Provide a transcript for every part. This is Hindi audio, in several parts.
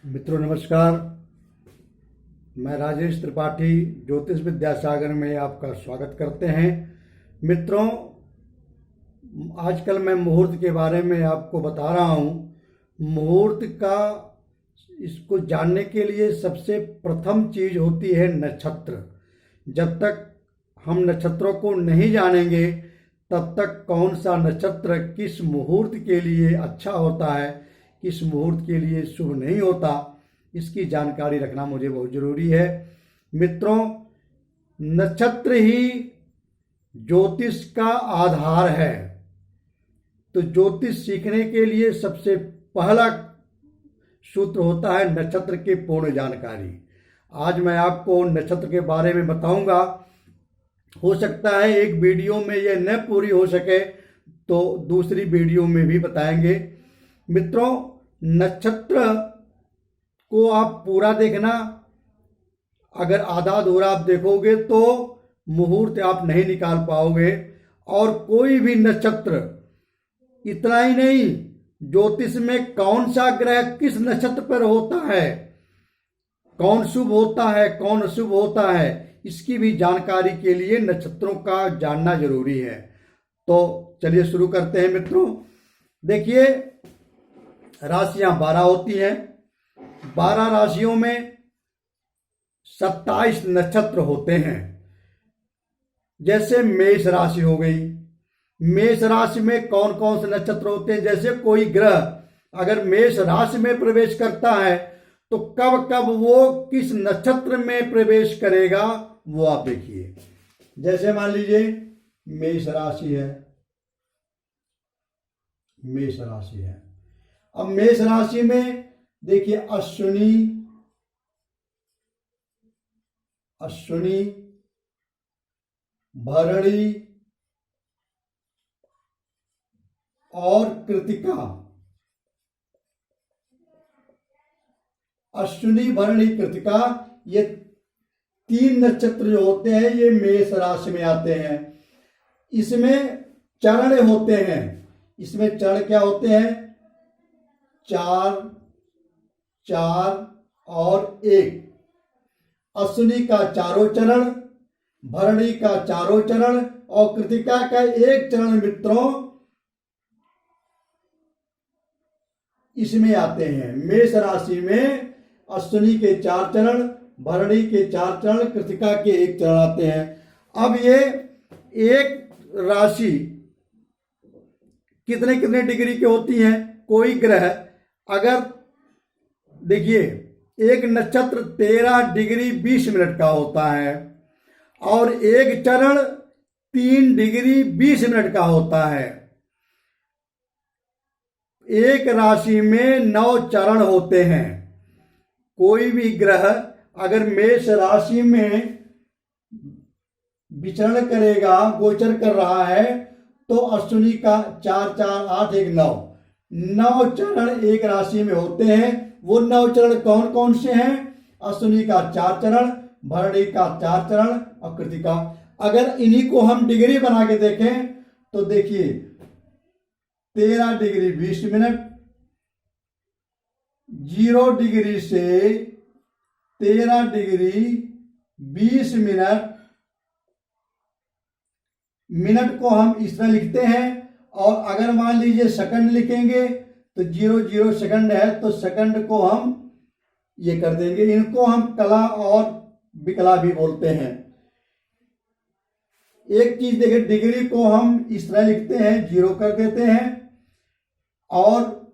मित्रों नमस्कार। मैं राजेश त्रिपाठी ज्योतिष विद्यासागर में आपका स्वागत करते हैं। मित्रों, आजकल मैं मुहूर्त के बारे में आपको बता रहा हूँ। मुहूर्त का इसको जानने के लिए सबसे प्रथम चीज होती है नक्षत्र। जब तक हम नक्षत्रों को नहीं जानेंगे तब तक कौन सा नक्षत्र किस मुहूर्त के लिए अच्छा होता है, किस मुहूर्त के लिए शुभ नहीं होता, इसकी जानकारी रखना मुझे बहुत जरूरी है। मित्रों, नक्षत्र ही ज्योतिष का आधार है। तो ज्योतिष सीखने के लिए सबसे पहला सूत्र होता है नक्षत्र की पूर्ण जानकारी। आज मैं आपको नक्षत्र के बारे में बताऊंगा। हो सकता है एक वीडियो में यह न पूरी हो सके तो दूसरी वीडियो में भी बताएंगे। मित्रों, नक्षत्र को आप पूरा देखना। अगर आधा अधूरा आप देखोगे तो मुहूर्त आप नहीं निकाल पाओगे। और कोई भी नक्षत्र, इतना ही नहीं, ज्योतिष में कौन सा ग्रह किस नक्षत्र पर होता है, कौन शुभ होता है, कौन अशुभ होता है, इसकी भी जानकारी के लिए नक्षत्रों का जानना जरूरी है। तो चलिए शुरू करते हैं। मित्रों देखिए, राशियां 12 होती हैं। 12 राशियों में 27 नक्षत्र होते हैं। जैसे मेष राशि हो गई। मेष राशि में कौन कौन से नक्षत्र होते हैं? जैसे कोई ग्रह अगर मेष राशि में प्रवेश करता है तो कब कब वो किस नक्षत्र में प्रवेश करेगा वो आप देखिए। जैसे मान लीजिए मेष राशि है, मेष राशि है। अब मेष राशि में देखिए अश्विनी, अश्विनी, भरणी और कृतिका। अश्विनी, भरणी, कृतिका, ये 3 नक्षत्र जो होते हैं ये मेष राशि में आते हैं। इसमें चरण होते हैं। इसमें चरण क्या होते हैं? 4, 4 और 1। अश्विनी का चारों चरण, भरणी का चारों चरण और कृतिका का एक चरण मित्रों इसमें आते हैं। मेष राशि में अश्विनी के 4 चरण, भरणी के 4 चरण, कृतिका के 1 चरण आते हैं। अब ये एक राशि कितने कितने डिग्री की होती हैं? कोई ग्रह अगर देखिए, एक नक्षत्र 13 डिग्री 20 मिनट का होता है और एक चरण 3 डिग्री 20 मिनट का होता है। एक राशि में 9 चरण होते हैं। कोई भी ग्रह अगर मेष राशि में विचरण करेगा, गोचर कर रहा है, तो अश्विनी का 4, 4, 8, 1, 9 चरण एक राशि में होते हैं। वो 9 चरण कौन कौन से हैं? अश्विनी का 4 चरण, भरणी का 4 चरण और कृतिका। अगर इन्हीं को हम डिग्री बना के देखें तो देखिए 13 डिग्री 20 मिनट, 0 डिग्री से 13 डिग्री 20 मिनट। मिनट को हम इस तरह लिखते हैं। और अगर मान लीजिए सेकंड लिखेंगे तो 00 सेकंड है तो सेकंड को हम ये कर देंगे। इनको हम कला और विकला भी बोलते हैं। एक चीज देखिए, डिग्री को हम इस तरह लिखते हैं, 0 कर देते हैं और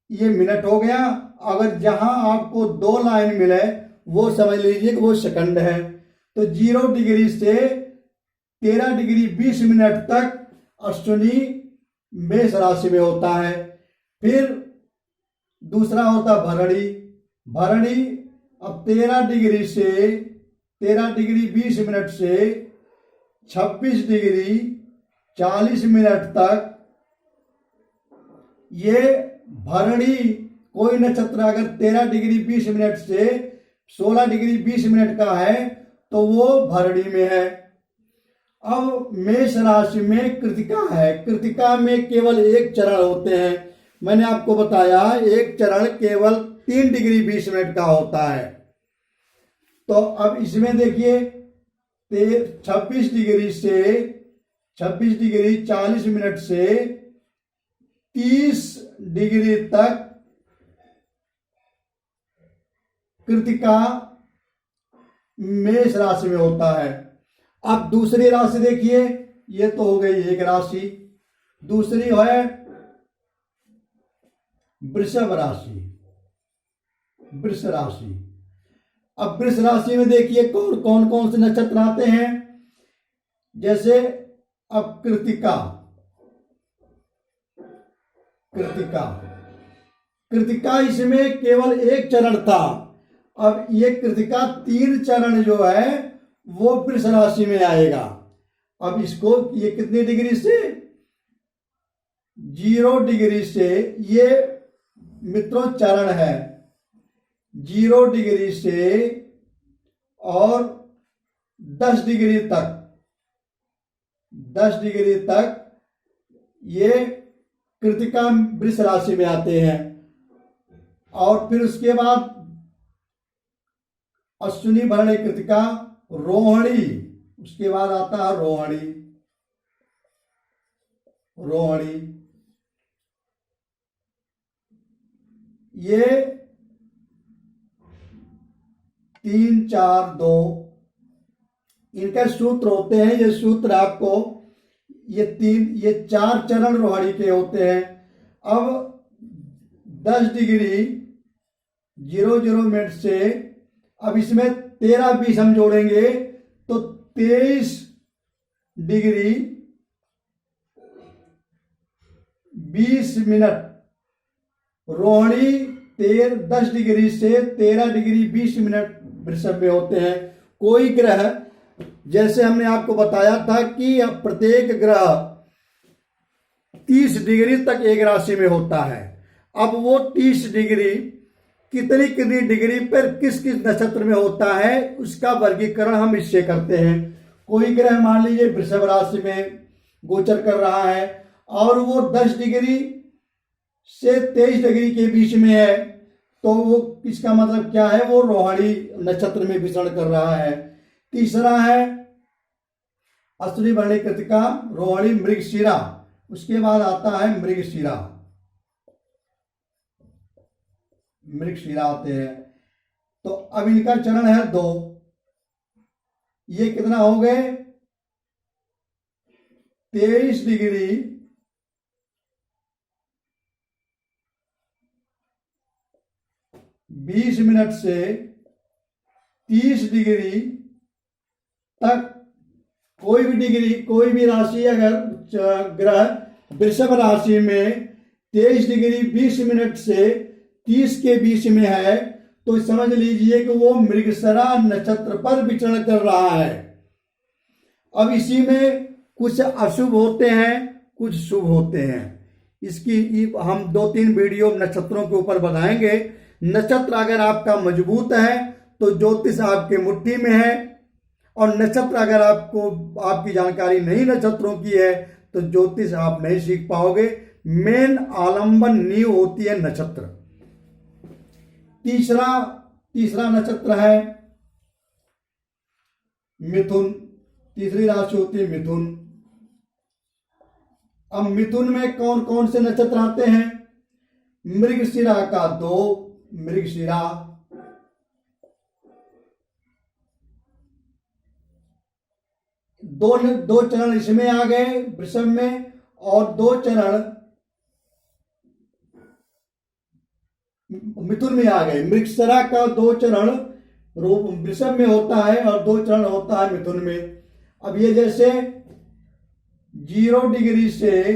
ये मिनट हो गया। अगर जहां आपको 2 लाइन मिले वो समझ लीजिए कि वो सेकंड है। तो 0 डिग्री से 13 डिग्री 20 मिनट तक अश्विनी मेष राशि में होता है। फिर दूसरा होता भरणी। भरणी अब 13 डिग्री से 13 डिग्री 20 मिनट से 26 डिग्री 40 मिनट तक। ये भरणी कोई नक्षत्र अगर 13 डिग्री 20 मिनट से 16 डिग्री 20 मिनट का है तो वो भरणी में है। अब मेष राशि में कृतिका है। कृतिका में केवल 1 चरण होते हैं। मैंने आपको बताया एक चरण केवल 3 डिग्री 20 मिनट का होता है। तो अब इसमें देखिए 26 डिग्री 40 मिनट से 30 डिग्री तक कृतिका मेष राशि में होता है। अब दूसरी राशि देखिए, ये तो हो गई एक राशि, दूसरी है वृषभ राशि। वृष राशि, अब वृष राशि में देखिए कौन कौन से नक्षत्र आते हैं। जैसे अब कृतिका, कृतिका कृतिका इसमें केवल एक चरण था। अब ये कृतिका 3 चरण जो है वो वृष राशि में आएगा। अब इसको ये कितनी डिग्री से, 0 डिग्री से, ये मित्रों चरण है, 0 डिग्री से और 10 डिग्री तक, 10 डिग्री तक ये कृतिका वृष राशि में आते हैं। और फिर उसके बाद अश्विनी भरणी कृतिका रोहिणी, उसके बाद आता है रोहिणी। रोहिणी ये 3 4 2 इनके सूत्र होते हैं। ये सूत्र आपको ये 4 चरण रोहिणी के होते हैं। अब 10 डिग्री 00 मिनट से अब इसमें 13 20 हम जोड़ेंगे तो 23 डिग्री 20 मिनट रोहिणी 10 डिग्री से 13 डिग्री 20 मिनट वृषभ में होते हैं। कोई ग्रह, जैसे हमने आपको बताया था कि अब प्रत्येक ग्रह 30 डिग्री तक एक राशि में होता है। अब वो 30 डिग्री कितनी कितनी डिग्री पर किस किस नक्षत्र में होता है उसका वर्गीकरण हम इससे करते हैं। कोई ग्रह मान लीजिए वृषभ राशि में गोचर कर रहा है और वो 10 डिग्री से 23 डिग्री के बीच में है, तो वो इसका मतलब क्या है, वो रोहिणी नक्षत्र में विचरण कर रहा है। तीसरा है अश्विनी भरणी कृतिका रोहिणी मृगशिरा, उसके बाद आता है मृगशिरा। मृगशिरा आते हैं। तो अब इनका चरण है 2। ये कितना हो गए, 23 डिग्री 20 मिनट से 30 डिग्री तक कोई भी डिग्री, कोई भी राशि अगर ग्रह वृषभ राशि में 23 डिग्री 20 मिनट से 30 के बीच में है तो समझ लीजिए कि वो मृगशिरा नक्षत्र पर विचरण कर रहा है। अब इसी में कुछ अशुभ होते हैं, कुछ शुभ होते हैं। इसकी हम 2-3 वीडियो नक्षत्रों के ऊपर बनाएंगे। नक्षत्र अगर आपका मजबूत है तो ज्योतिष आपके मुट्ठी में है, और नक्षत्र अगर आपकी जानकारी नहीं नक्षत्रों की है तो ज्योतिष आप नहीं सीख पाओगे। मेन आलंबन नींव होती है नक्षत्र। तीसरा नक्षत्र है मिथुन। तीसरी राशि होती है मिथुन। अब मिथुन में कौन कौन से नक्षत्र आते हैं, मृगशिरा का 2, मृगशिरा, दो चरण इसमें आ गए वृषभ में, और 2 चरण मिथुन में आ गए। मृगशिरा का 2 चरण वृषभ में होता है और 2 चरण होता है मिथुन में। अब ये जैसे 0 डिग्री से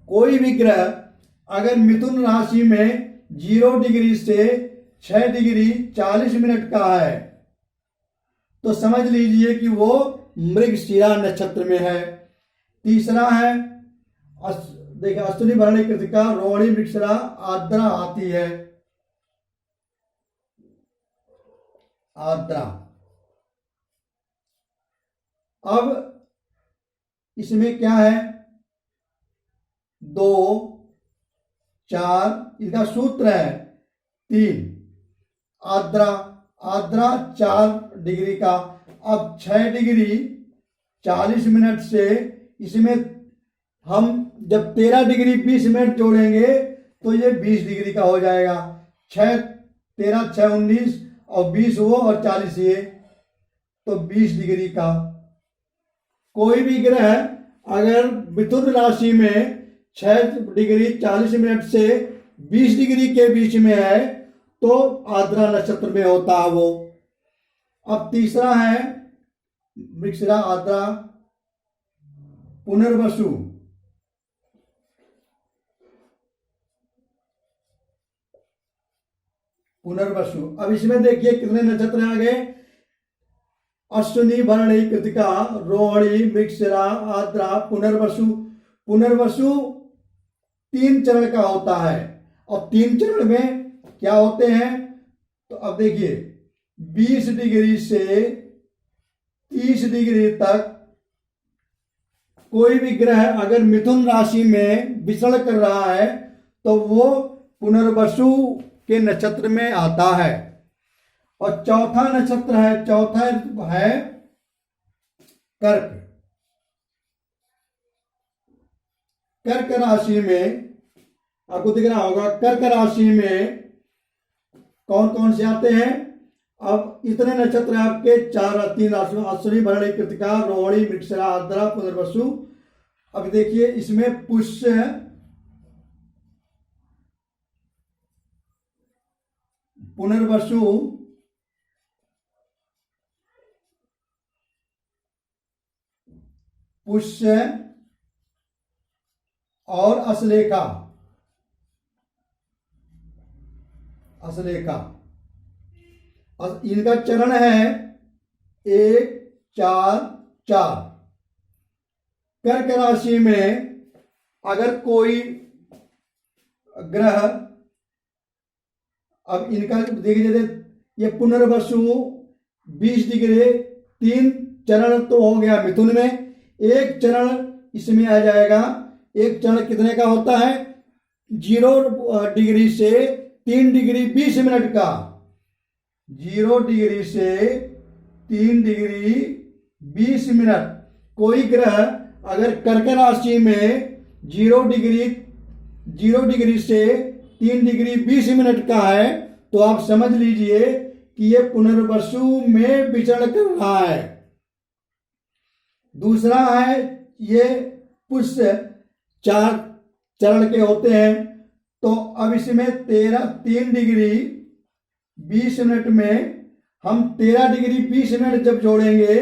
कोई भी ग्रह अगर मिथुन राशि में 0 डिग्री से 6 डिग्री 40 मिनट का है तो समझ लीजिए कि वो मृगशिरा नक्षत्र में है। तीसरा है देखिए अश्विनी भरणी कृतिका रोहिणी मृगशिरा आर्द्रा आती है, आर्द्रा। अब इसमें क्या है, 2, 4, इसका सूत्र है 3। आर्द्रा, आर्द्रा 4 डिग्री का। अब 6 डिग्री 40 मिनट से इसमें हम जब 13 डिग्री 20 मिनट जोड़ेंगे तो ये 20 डिग्री का हो जाएगा। 6 13 6 19 और 20 वो और 40 ये, तो 20 डिग्री का। कोई भी ग्रह अगर मिथुन राशि में 6 डिग्री 40 मिनट से 20 डिग्री के बीच में है तो आर्द्रा नक्षत्र में होता है वो। अब तीसरा है मृगशिरा, आर्द्रा, पुनर्वसु। पुनर्वसु, अब इसमें देखिए कितने नक्षत्र आ गए। अश्विनी, भरणी, कृतिका, रोहिणी, मृगशिरा, आर्द्रा, पुनर्वसु। पुनर्वसु 3 चरण का होता है और 3 चरण में क्या होते हैं, तो अब देखिए 20 डिग्री से 30 डिग्री तक कोई भी ग्रह अगर मिथुन राशि में विचरण कर रहा है तो वो पुनर्वसु के नक्षत्र में आता है। और चौथा नक्षत्र है, चौथा है कर्क। कर्क राशि में आपको दिख रहा होगा, कर्क राशि में कौन कौन से आते हैं। अब इतने नक्षत्र आपके 3 राशि, अश्विनी, भरणी, कृतिका, रोहिणी, मृगशिरा, आर्द्रा, पुनर्वसु। अब देखिए इसमें पुष्य, पुनर्वसु, पुष्य और अश्लेषा। अश्लेषा इनका चरण है 1 4 4। कर्क राशि में अगर कोई ग्रह, अब इनका देखिए ये पुनर्वसु 20 डिग्री, 3 चरण तो हो गया मिथुन में, 1 चरण इसमें आ जाएगा। 1 चरण कितने का होता है, 0 डिग्री से 3 डिग्री 20 मिनट का। 0 डिग्री से 3 डिग्री 20 मिनट। कोई ग्रह अगर कर्क राशि में 0 डिग्री से 3 डिग्री 20 मिनट का है तो आप समझ लीजिए कि ये पुनर्वसु में विचरण कर रहा है। दूसरा है ये पुष्य, 4 चरण के होते हैं। तो अब इसमें 3 डिग्री 20 मिनट में हम 13 डिग्री 20 मिनट जब जोड़ेंगे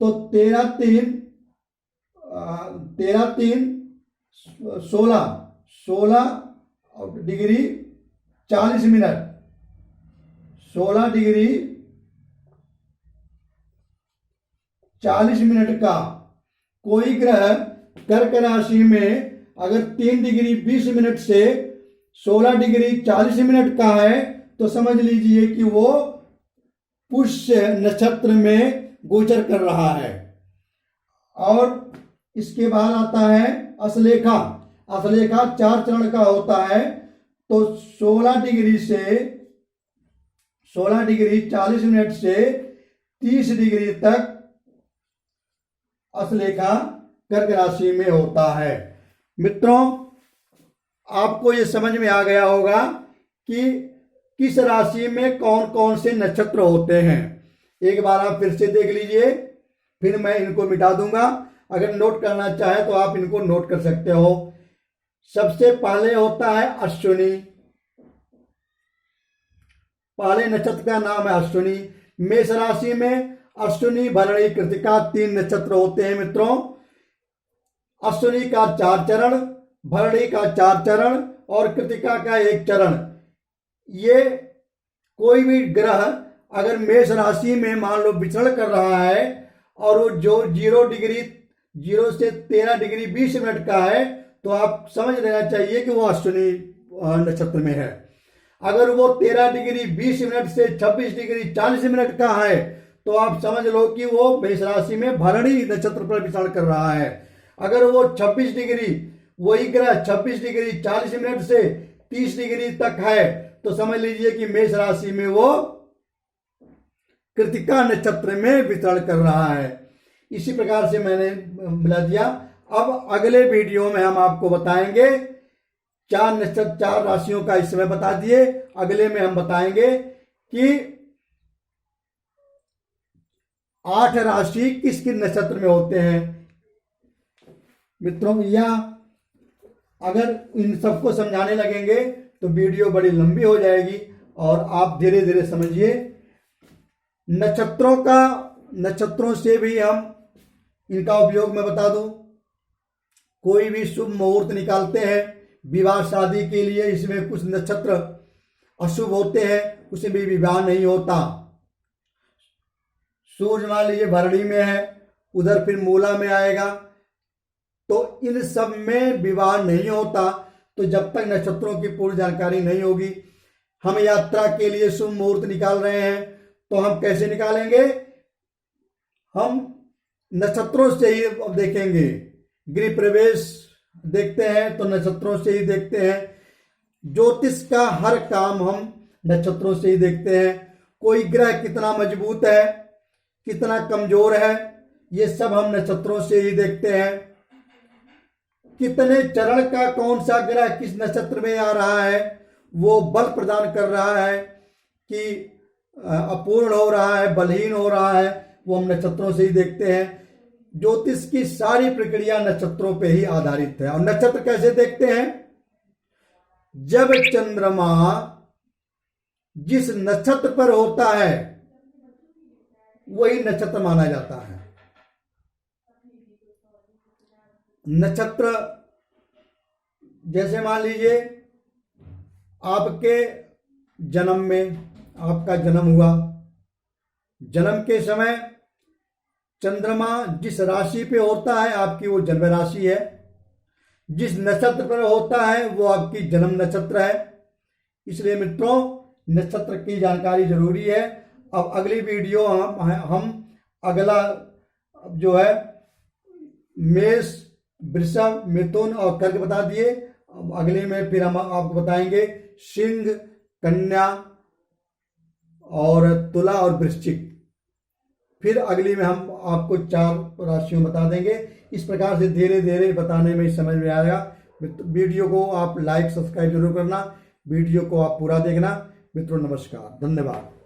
तो 13 3 16 डिग्री 40 मिनट, 16 डिग्री 40 मिनट का। कोई ग्रह कर्क राशि में अगर 3 डिग्री 20 मिनट से 16 डिग्री 40 मिनट का है तो समझ लीजिए कि वो पुष्य नक्षत्र में गोचर कर रहा है। और इसके बाद आता है अश्लेषा। अश्लेषा 4 चरण का होता है। तो 16 डिग्री 40 मिनट से 30 डिग्री तक अश्लेषा कर्क राशि में होता है। मित्रों, आपको ये समझ में आ गया होगा कि किस राशि में कौन कौन से नक्षत्र होते हैं। एक बार आप फिर से देख लीजिए, फिर मैं इनको मिटा दूंगा। अगर नोट करना चाहे तो आप इनको नोट कर सकते हो। सबसे पहले होता है अश्विनी। पहले नक्षत्र का नाम है अश्विनी। मेष राशि में अश्विनी, भरणी, कृतिका 3 नक्षत्र होते हैं मित्रों। अश्विनी का 4 चरण, भरणी का 4 चरण और कृतिका का 1 चरण। ये कोई भी ग्रह अगर मेष राशि में मान लो विचरण कर रहा है और वो जो 0 से 13 डिग्री 20 मिनट का है तो आप समझ लेना चाहिए कि वो अश्विनी नक्षत्र में है। अगर वो 13 डिग्री 20 मिनट से 26 डिग्री 40 मिनट का है तो आप समझ लो कि वो मेष राशि में भरणी नक्षत्र पर विचरण कर रहा है। अगर वो 26 डिग्री वही ग्रह 26 डिग्री 40 मिनट से 30 डिग्री तक है, तो समझ लीजिए कि मेष राशि में वो कृतिका नक्षत्र में विचरण कर रहा है। इसी प्रकार से मैंने मिला दिया। अब अगले वीडियो में हम आपको बताएंगे 4 नक्षत्र 4 राशियों का इस समय बता दिए। अगले में हम बताएंगे कि 8 राशि किस किस नक्षत्र में होते हैं। मित्रों, यह अगर इन सबको समझाने लगेंगे तो वीडियो बड़ी लंबी हो जाएगी और आप धीरे धीरे समझिए। नक्षत्रों से भी हम इनका उपयोग मैं बता दूं। कोई भी शुभ मुहूर्त निकालते हैं विवाह शादी के लिए, इसमें कुछ नक्षत्र अशुभ होते हैं, उसमें भी विवाह नहीं होता। सूर्य मान लीजिए भरणी में है, उधर फिर मूला में आएगा, तो इन सब में विवाह नहीं होता। तो जब तक नक्षत्रों की पूर्ण जानकारी नहीं होगी, हम यात्रा के लिए शुभ मुहूर्त निकाल रहे हैं तो हम कैसे निकालेंगे? हम नक्षत्रों से ही देखेंगे। गृह प्रवेश देखते हैं तो नक्षत्रों से ही देखते हैं। ज्योतिष का हर काम हम नक्षत्रों से ही देखते हैं। कोई ग्रह कितना मजबूत है, कितना कमजोर है, ये सब हम नक्षत्रों से ही देखते हैं। कितने चरण का कौन सा ग्रह किस नक्षत्र में आ रहा है, वो बल प्रदान कर रहा है कि अपूर्ण हो रहा है, बलहीन हो रहा है, वो हम नक्षत्रों से ही देखते हैं। ज्योतिष की सारी प्रक्रिया नक्षत्रों पे ही आधारित है। और नक्षत्र कैसे देखते हैं? जब चंद्रमा जिस नक्षत्र पर होता है वही नक्षत्र माना जाता है। नक्षत्र जैसे मान लीजिए आपके जन्म में, आपका जन्म हुआ, जन्म के समय चंद्रमा जिस राशि पे होता है आपकी वो जन्म राशि है, जिस नक्षत्र पर होता है वो आपकी जन्म नक्षत्र है। इसलिए मित्रों, नक्षत्र की जानकारी जरूरी है। अब अगली वीडियो हम अगला जो है मेष, वृषभ, मिथुन और कर्क बता दिए। अब अगले में फिर हम आपको बताएंगे सिंह, कन्या और तुला और वृश्चिक। फिर अगली में हम आपको 4 राशियों बता देंगे। इस प्रकार से धीरे धीरे बताने में समझ में आएगा। वीडियो को आप लाइक सब्सक्राइब जरूर करना, वीडियो को आप पूरा देखना। मित्रों नमस्कार, धन्यवाद।